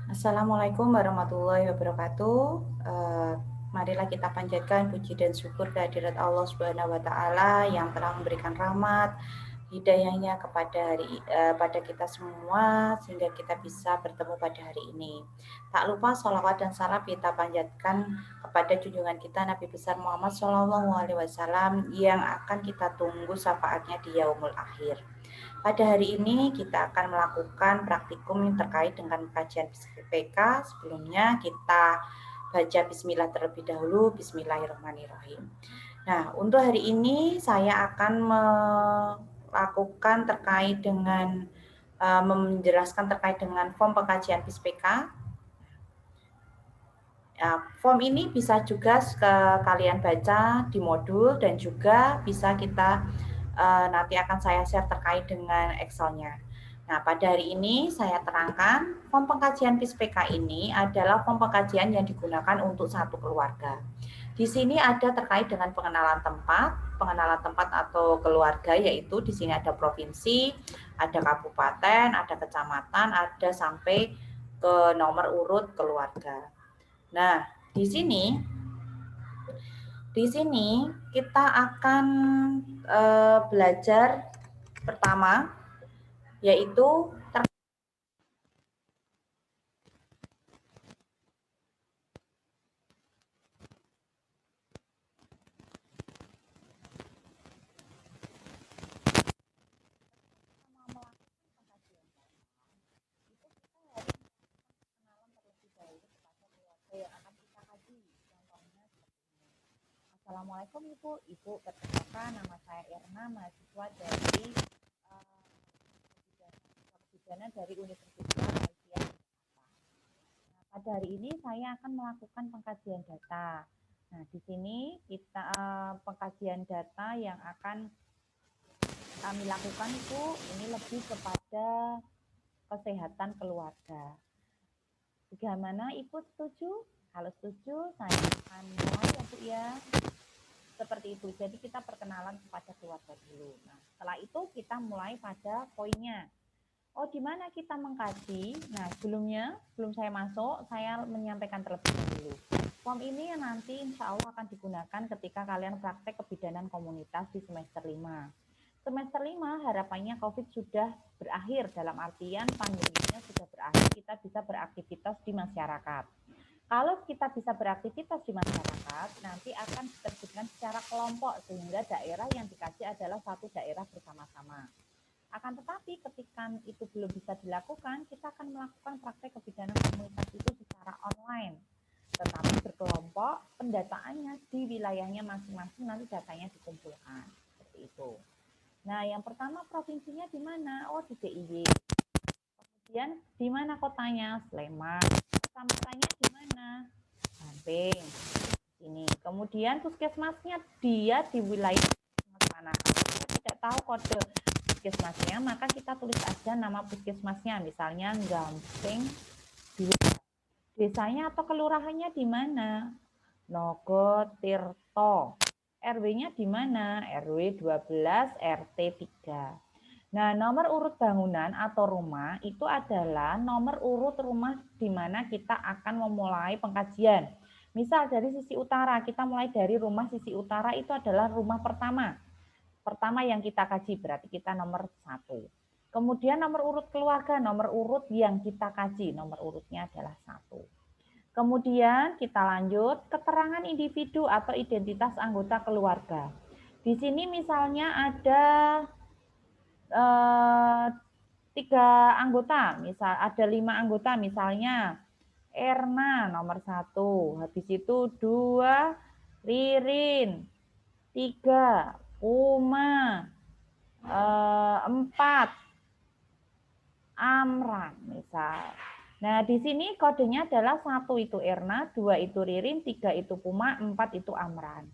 Assalamualaikum warahmatullahi wabarakatuh. Eh, Marilah kita panjatkan puji dan syukur kehadirat Allah Subhanahu wa taala yang telah memberikan rahmat hidayahnya pada kita semua sehingga kita bisa bertemu pada hari ini. Tak lupa sholawat dan salam kita panjatkan kepada junjungan kita Nabi besar Muhammad Shallallahu Alaihi Wasallam yang akan kita tunggu syafaatnya di yaumul akhir. Pada hari ini kita akan melakukan praktikum yang terkait dengan kajian PK. Sebelumnya kita baca bismillah terlebih dahulu. Bismillahirrahmanirrahim. Nah, untuk hari ini saya akan melakukan terkait dengan menjelaskan terkait dengan form pengkajian PK. Form ini bisa juga kalian baca di modul dan juga bisa kita nanti akan saya share terkait dengan Excel-nya. Nah, pada hari ini saya terangkan form pengkajian PK ini adalah form pengkajian yang digunakan untuk satu keluarga. Di sini ada terkait dengan pengenalan tempat atau keluarga, yaitu di sini ada provinsi, ada kabupaten, ada kecamatan, ada sampai ke nomor urut keluarga. Nah, di sini kita akan belajar pertama yaitu Assalamualaikum Ibu. Perkenalkan nama saya Erna, mahasiswa dari Pidana dari Universitas Malaysia. Nah, pada hari ini saya akan melakukan pengkajian data. Nah, di sini kita pengkajian data yang akan kami lakukan itu ini lebih kepada kesehatan keluarga. Bagaimana Ibu setuju? Kalau setuju, saya akan mulai ya Bu ya. Seperti itu. Jadi kita perkenalan kepada keluarga dulu. Nah, setelah itu kita mulai pada poinnya. Oh, di mana kita mengkaji? Nah, sebelum saya masuk, saya menyampaikan terlebih dahulu. Form ini yang nanti insya Allah akan digunakan ketika kalian praktek kebidanan komunitas di semester 5. Semester 5 harapannya COVID sudah berakhir, dalam artian pandeminya sudah berakhir, kita bisa beraktivitas di masyarakat. Kalau kita bisa beraktivitas di masyarakat, nanti akan diterjunkan secara kelompok sehingga daerah yang dikaji adalah satu daerah bersama-sama. Akan tetapi ketika itu belum bisa dilakukan, kita akan melakukan praktek kebidanan komunitas itu secara online. Tetapi berkelompok, pendataannya di wilayahnya masing-masing, nanti datanya dikumpulkan. Seperti itu. Nah, yang pertama provinsinya di mana? Oh, di DIY. Kemudian di mana kotanya? Sleman. Kecamatannya di mana? Samping. Ini. Kemudian puskesmasnya dia di wilayah mana? Kalau kita tidak tahu kode puskesmasnya, maka kita tulis aja nama puskesmasnya, misalnya Gamping 2. Desanya atau kelurahannya di mana? Nogo Tirto. RW-nya di mana? RW 12, RT 3. Nah, nomor urut bangunan atau rumah itu adalah nomor urut rumah di mana kita akan memulai pengkajian. Misal dari sisi utara, kita mulai dari rumah sisi utara itu adalah rumah pertama. Pertama yang kita kaji, berarti kita nomor 1. Kemudian nomor urut keluarga, nomor urut yang kita kaji, nomor urutnya adalah 1. Kemudian kita lanjut, keterangan individu atau identitas anggota keluarga. Di sini misalnya ada 3 anggota, misal ada 5 anggota, misalnya Erna nomor 1, habis itu 2 Ririn, 3 Uma, 4 Amran misal. Nah, di sini kodenya adalah 1 itu Erna, 2 itu Ririn, 3 itu Puma, 4 itu Amran.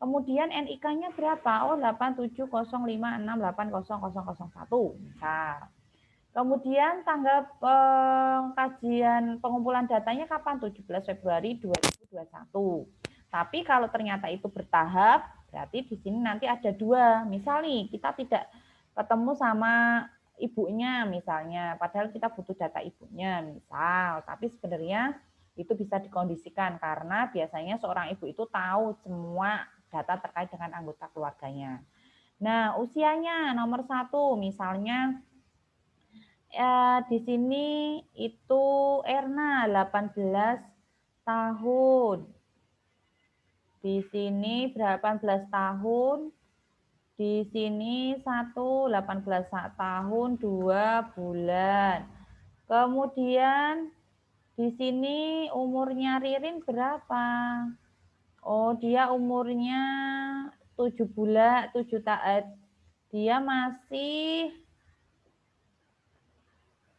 Kemudian NIK-nya berapa? Oh, 8705680001 misal. Kemudian tanggal kajian pengumpulan datanya kapan? 17 Februari 2021. Tapi kalau ternyata itu bertahap, berarti di sini nanti ada 2. Misal nih, kita tidak ketemu sama ibunya misalnya, padahal kita butuh data ibunya misal, tapi sebenarnya itu bisa dikondisikan karena biasanya seorang ibu itu tahu semua data terkait dengan anggota keluarganya. Nah, usianya nomor 1 misalnya di sini itu Erna 18 tahun. Di sini 18 tahun. Di sini 18 tahun 2 bulan. Kemudian di sini umurnya Ririn berapa? Oh, dia umurnya 7 bulan, 7 tahun. Dia masih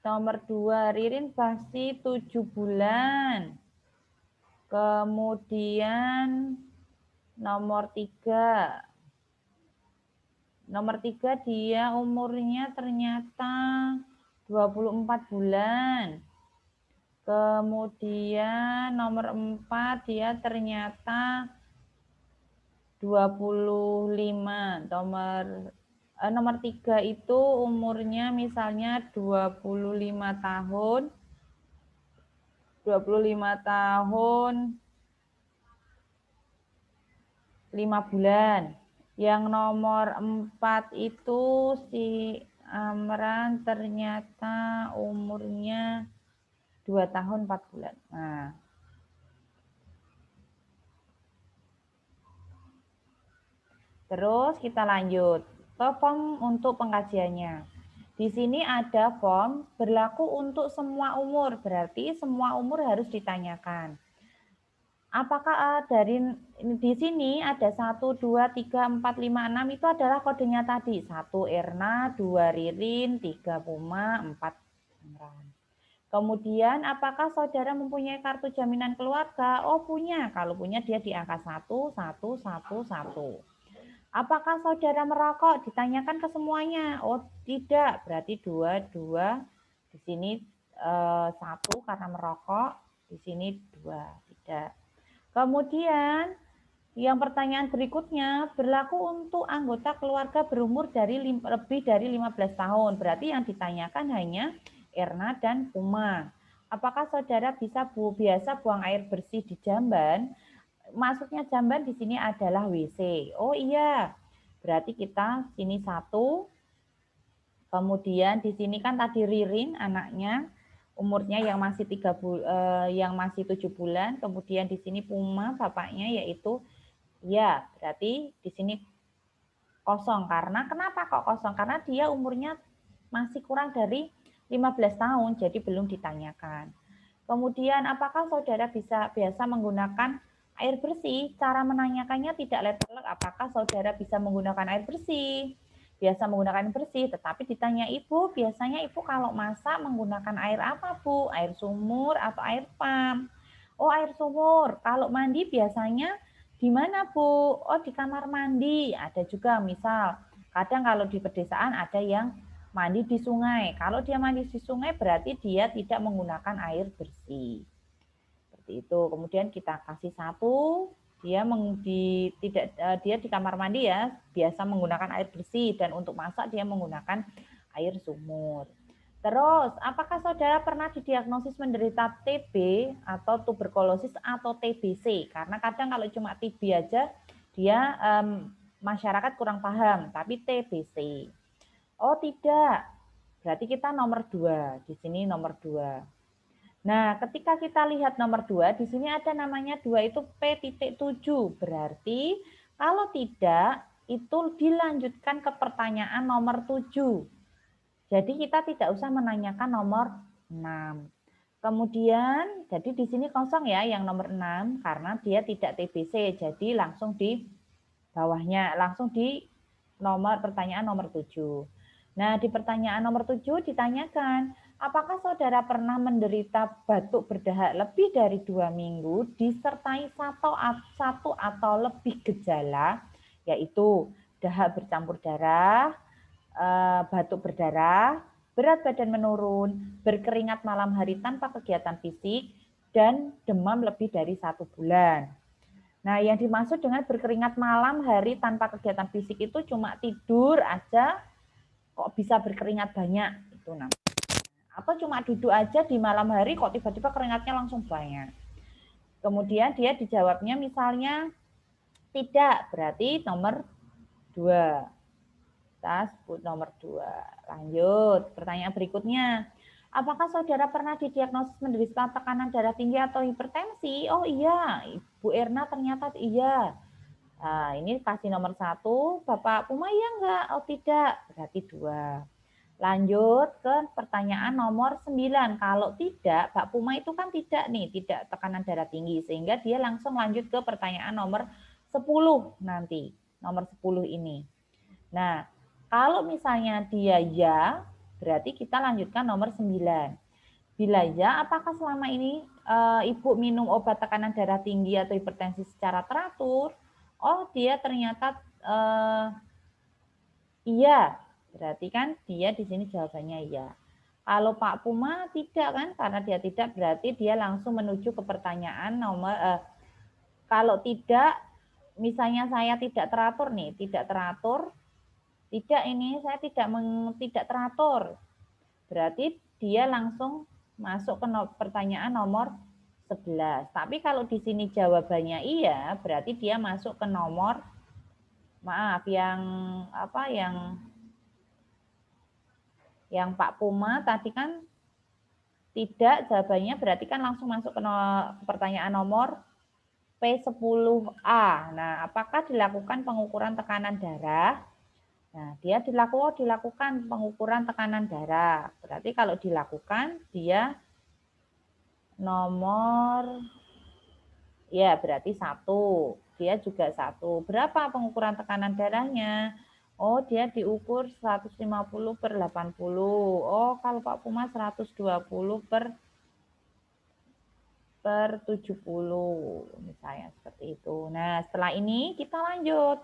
nomor 2, Ririn masih 7 bulan. Kemudian nomor 3. Nomor 3 dia umurnya ternyata 24 bulan. Kemudian nomor 4 dia ternyata 25. Nomor 3 itu umurnya misalnya 25 tahun. 25 tahun 5 bulan. Yang nomor 4 itu si Amran ternyata umurnya 2 tahun 4 bulan. Nah, terus kita lanjut ke form untuk pengkajiannya. Di sini ada form berlaku untuk semua umur, berarti semua umur harus ditanyakan. Apakah dari di sini ada 1, 2, 3, 4, 5, 6 itu adalah kodenya tadi. 1 Erna, 2 Ririn, 3 Puma, 4 Amran. Kemudian apakah saudara mempunyai kartu jaminan keluarga? Oh punya, kalau punya dia di angka 1, 1, 1, 1. Apakah saudara merokok? Ditanyakan ke semuanya. Oh tidak, berarti 2, 2. Di sini 1 karena merokok, di sini 2, tidak. Kemudian yang pertanyaan berikutnya berlaku untuk anggota keluarga berumur lebih dari 15 tahun. Berarti yang ditanyakan hanya Erna dan Puma. Apakah saudara biasa buang air bersih di jamban? Maksudnya jamban di sini adalah WC. Oh iya. Berarti kita sini 1. Kemudian di sini kan tadi Ririn anaknya umurnya yang masih 7 bulan, kemudian di sini Puma bapaknya yaitu ya, berarti di sini kosong. Karena kenapa kok kosong? Karena dia umurnya masih kurang dari 15 tahun, jadi belum ditanyakan. Kemudian apakah saudara biasa menggunakan air bersih? Cara menanyakannya tidak letter-lek apakah saudara bisa menggunakan air bersih? Biasa menggunakan air bersih, tetapi ditanya ibu, biasanya ibu kalau masak menggunakan air apa bu? Air sumur atau air pam? Oh air sumur. Kalau mandi biasanya di mana bu? Oh di kamar mandi. Ada juga misal, kadang kalau di pedesaan ada yang mandi di sungai. Kalau dia mandi di sungai berarti dia tidak menggunakan air bersih. Seperti itu. Kemudian kita kasih 1, dia di kamar mandi ya, biasa menggunakan air bersih dan untuk masak dia menggunakan air sumur. Terus, apakah saudara pernah didiagnosis menderita TB atau tuberkulosis atau TBC? Karena kadang kalau cuma TB aja dia masyarakat kurang paham, tapi TBC. Oh tidak, berarti kita nomor 2. Di sini nomor 2. Nah, ketika kita lihat nomor 2, di sini ada namanya 2 itu P.7. Berarti kalau tidak, itu dilanjutkan ke pertanyaan nomor 7. Jadi kita tidak usah menanyakan nomor 6. Kemudian, jadi di sini kosong ya yang nomor 6, karena dia tidak TBC. Jadi langsung di bawahnya, langsung di pertanyaan nomor 7. Nah, di pertanyaan nomor 7 ditanyakan, apakah saudara pernah menderita batuk berdahak lebih dari 2 minggu disertai satu atau lebih gejala, yaitu dahak bercampur darah, batuk berdarah, berat badan menurun, berkeringat malam hari tanpa kegiatan fisik, dan demam lebih dari 1 bulan. Nah, yang dimaksud dengan berkeringat malam hari tanpa kegiatan fisik itu cuma tidur aja kok bisa berkeringat banyak, itu namanya. Atau cuma duduk aja di malam hari kok tiba-tiba keringatnya langsung banyak. Kemudian dia dijawabnya misalnya tidak, berarti nomor 2. Kita sebut nomor 2. Lanjut, pertanyaan berikutnya. Apakah saudara pernah didiagnosis menderita tekanan darah tinggi atau hipertensi? Oh iya, Ibu Erna ternyata iya. Nah, ini kasih nomor 1, Bapak Puma iya enggak? Oh tidak, berarti 2. Lanjut ke pertanyaan nomor 9. Kalau tidak, Pak Puma itu kan tidak nih, tidak tekanan darah tinggi. Sehingga dia langsung lanjut ke pertanyaan nomor 10 nanti. Nomor 10 ini. Nah, kalau misalnya dia ya, berarti kita lanjutkan nomor 9. Bila ya, apakah selama ini Ibu minum obat tekanan darah tinggi atau hipertensi secara teratur? Oh, dia ternyata iya. Berarti kan dia di sini jawabannya iya. Kalau Pak Puma tidak kan, karena dia tidak berarti dia langsung menuju ke pertanyaan nomor kalau tidak, misalnya saya tidak teratur nih, tidak teratur, tidak ini saya tidak teratur. Berarti dia langsung masuk ke pertanyaan nomor 11. Tapi kalau di sini jawabannya iya, berarti dia masuk ke nomor maaf yang Pak Puma tadi kan tidak, jawabannya berarti kan langsung masuk ke pertanyaan nomor P10A. Nah, apakah dilakukan pengukuran tekanan darah? Nah, dia dilakukan pengukuran tekanan darah. Berarti kalau dilakukan, dia nomor, ya berarti 1. Dia juga 1. Berapa pengukuran tekanan darahnya? Oh, dia diukur 150/80. Oh, kalau Pak Puma 120/70, misalnya seperti itu. Nah, setelah ini kita lanjut.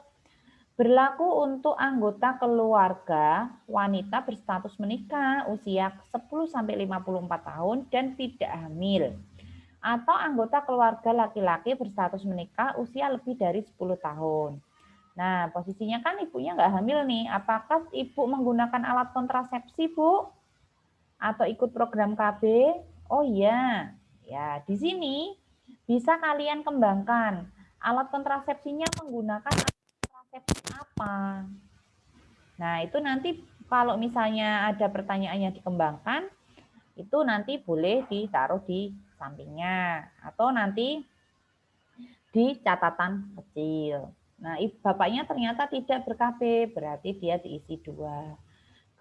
Berlaku untuk anggota keluarga wanita berstatus menikah usia 10-54 tahun dan tidak hamil. Atau anggota keluarga laki-laki berstatus menikah usia lebih dari 10 tahun. Nah, posisinya kan ibunya nggak hamil nih. Apakah ibu menggunakan alat kontrasepsi, Bu? Atau ikut program KB? Oh iya. Ya, di sini bisa kalian kembangkan. Alat kontrasepsinya menggunakan alat kontrasepsi apa? Nah, itu nanti kalau misalnya ada pertanyaan yang dikembangkan, itu nanti boleh ditaruh di sampingnya atau nanti di catatan kecil. Nah, bapaknya ternyata tidak ber-KB, berarti dia diisi 2.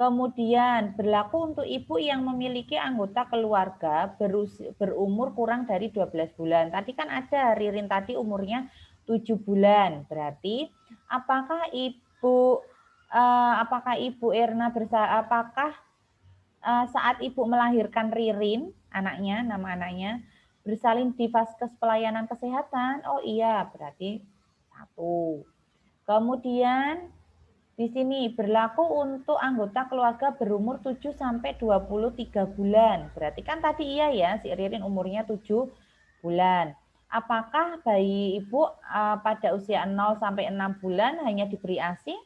Kemudian berlaku untuk ibu yang memiliki anggota keluarga berumur kurang dari 12 bulan. Tadi kan ada Ririn tadi umurnya 7 bulan. Berarti apakah Ibu Erna apakah saat ibu melahirkan Ririn, anaknya, nama anaknya, bersalin di vaskes pelayanan kesehatan? Oh iya, berarti 1. Kemudian di sini berlaku untuk anggota keluarga berumur 7 sampai 23 bulan. Berarti kan tadi iya ya, si Ririn umurnya 7 bulan. Apakah bayi ibu pada usia 0 sampai 6 bulan hanya diberi ASI?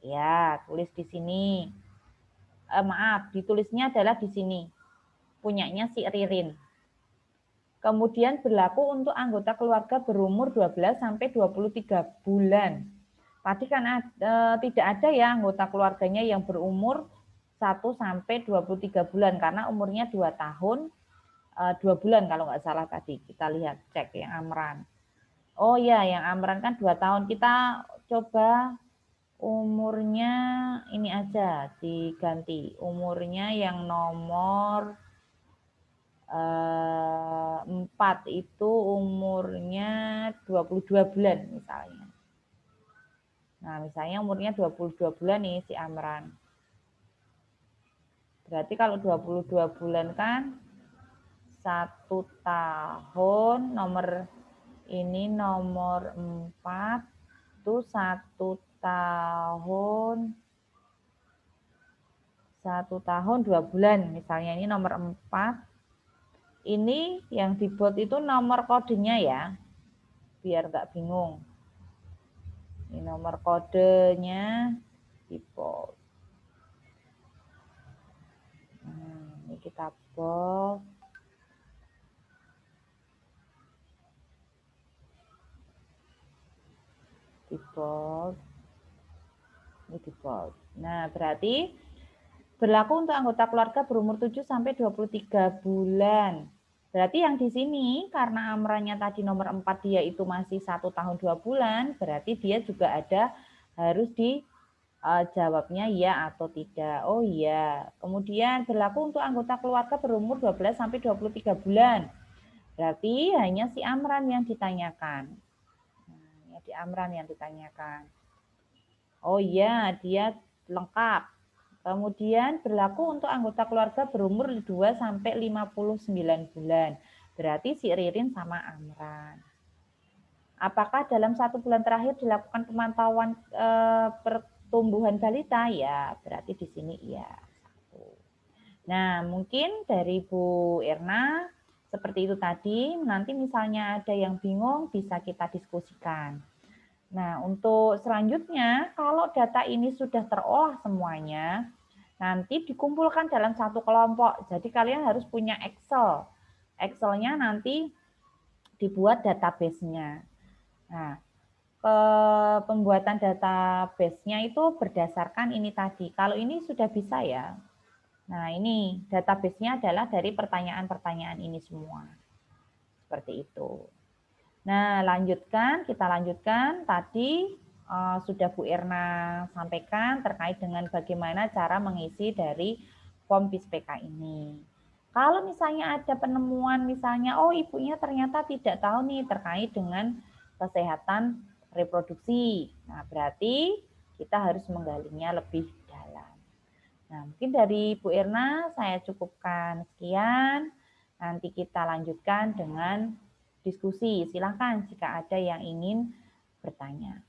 Ya, tulis di sini. Ditulisnya adalah di sini. Punyanya si Ririn. Kemudian berlaku untuk anggota keluarga berumur 12 sampai 23 bulan. Tadi kan tidak ada ya anggota keluarganya yang berumur 1 sampai 23 bulan karena umurnya 2 tahun 2 bulan kalau nggak salah tadi. Kita lihat cek yang Amran. Oh ya, yang Amran kan 2 tahun. Kita coba umurnya ini aja diganti. Umurnya yang nomor 4 itu umurnya 22 bulan misalnya. Nah, misalnya umurnya 22 bulan nih si Amran. Berarti kalau 22 bulan kan 1 tahun nomor ini nomor 4 itu 1 tahun 2 bulan. Misalnya ini nomor 4. Ini yang dibuat itu nomor kodenya ya. Biar nggak bingung. Ini nomor kodenya di bold. kita bold. Di bold. Ini di bold. Nah, berarti berlaku untuk anggota keluarga berumur 7 sampai 23 bulan. Berarti yang di sini karena amrannya tadi nomor 4 dia itu masih 1 tahun 2 bulan, berarti dia juga ada harus di jawabnya ya atau tidak. Oh iya. Kemudian berlaku untuk anggota keluarga berumur 12 sampai 23 bulan. Berarti hanya si Amran yang ditanyakan. Nah, ya di Amran yang ditanyakan. Oh iya, dia lengkap. Kemudian berlaku untuk anggota keluarga berumur 2 sampai 59 bulan. Berarti si Ririn sama Amran. Apakah dalam 1 bulan terakhir dilakukan pemantauan pertumbuhan balita? Ya, berarti di sini iya. Nah, mungkin dari Bu Irna seperti itu tadi. Nanti misalnya ada yang bingung bisa kita diskusikan. Nah, untuk selanjutnya, kalau data ini sudah terolah semuanya, nanti dikumpulkan dalam satu kelompok. Jadi kalian harus punya Excel. Excelnya nanti dibuat database-nya. Nah, pembuatan database-nya itu berdasarkan ini tadi. Kalau ini sudah bisa ya. Nah, ini database-nya adalah dari pertanyaan-pertanyaan ini semua. Seperti itu. Nah, kita lanjutkan. Tadi sudah Bu Irna sampaikan terkait dengan bagaimana cara mengisi dari form BIS-PK ini. Kalau misalnya ada penemuan, misalnya, oh ibunya ternyata tidak tahu nih terkait dengan kesehatan reproduksi. Nah, berarti kita harus menggalinya lebih dalam. Nah, mungkin dari Bu Irna saya cukupkan sekian. Nanti kita lanjutkan dengan diskusi. Silakan jika ada yang ingin bertanya.